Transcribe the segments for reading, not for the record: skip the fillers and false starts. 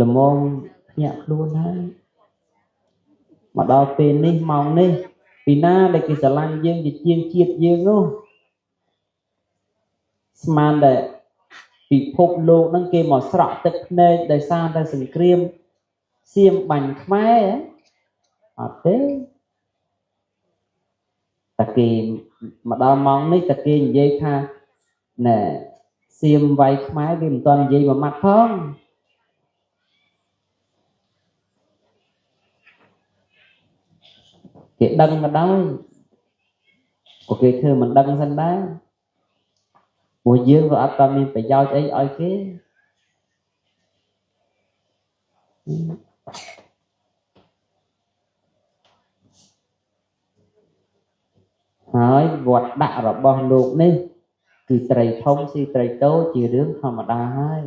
ល្មមភ្ញាក់ខ្លួនហើយមកដល់ពេលនេះម៉ោងនេះពីណាដែលគេស្រឡាញ់យើងជាជាងជាតិយើងនោះស្មានតែពិភពលោកហ្នឹងគេមកស្រក់ទឹកភ្នែកដោយសារតែសង្គ្រាមសៀមបាញ់ខ្មែរអត់ទេតែគេមកដល់ម៉ោងនេះតែគេនិយាយថាណែសៀមវាយខ្មែរវាមិនទាន់និយាយមួយម៉ាត់ផងគេដឹងក៏ដោយក៏គេធ្វើមិនដឹងសិនដែរព្រោះយើងក៏អត់តមានប្រយោជន៍អីឲ្យគេហើយវត្តដាក់របស់លោកនេះគឺត្រីធំស៊ីត្រីតូចជារឿងធម្មតាហើយ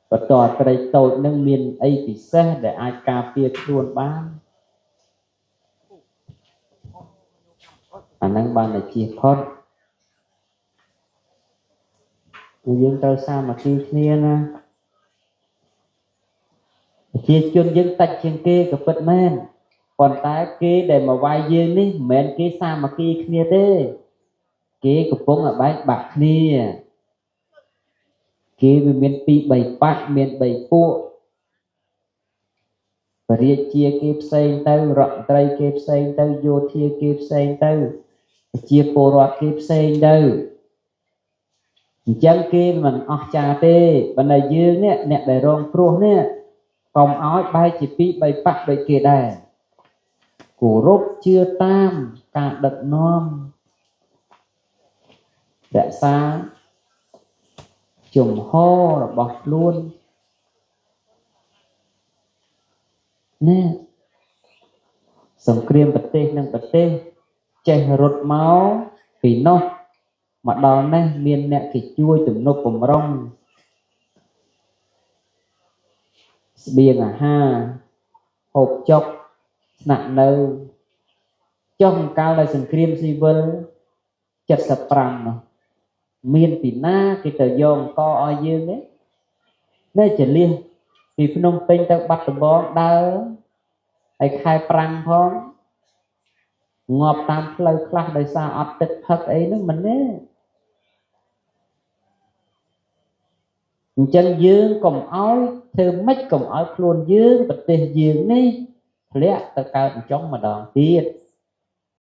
បន្តត្រីតូចនឹងមានអីពិសេសដែលអាចការពារខ្លួនបានអាហ្នឹងបានតែជៀសផុតយើងត្រូវសាមគ្គីគ្នាណាប្រជាជនយើងតិចជាងគេក៏ពិតមែនប៉ុន្តែគេដែលមកវាយយើងនេះមិនមែនគេសាមគ្គីគ្នាទេគេកំពុងបែកបាក់គ្នាគេវាមាន2 3បាក់មាន3ពួកបរិយាជាគេផ្សេងទៅរដ្ឋមន្ត្រីគេផ្សេងទៅយោធាគេផ្សេងទៅប្រជាពលរដ្ឋគេផ្សេងទៅអញ្ចឹងគេមិនអស់ចាទេប៉ុន្តែយើងនេះអ្នកដែលរងគ្រោះនេះកុំឲ្យបែកជា2 3បាក់ដូចគេដែរគោរពជឿតាមការដឹកនាំរក្សាជំហររបស់ខ្លួនណាសង្គ្រាមប្រទេសនិងប្រទេសចេះរត់មកពីនោះមកដល់នេះមានអ្នកគេជួយទំនុកបំរុងស្បៀងអាហារហូបចុកស្នាក់នៅចុះកាលដែលសង្គ្រាមស៊ីវិល75នោះមានពីណាគេទៅយកអង្គឲ្យយើងទេនៅចលះពីភ្នំពេញទៅបាត់ដំបងដើរហើយខែប្រាំងផងងាប់តាមផ្លូវខ្លះដោយសារអត់ទឹកផឹកអីហ្នឹងមិនទេអញ្ចឹងយើងកុំឲ្យធ្វើម៉េចកុំឲ្យខ្លួនយើងប្រទេសយើងនេះធ្លាក់ទៅកើតអញ្ចឹងម្ដងទៀត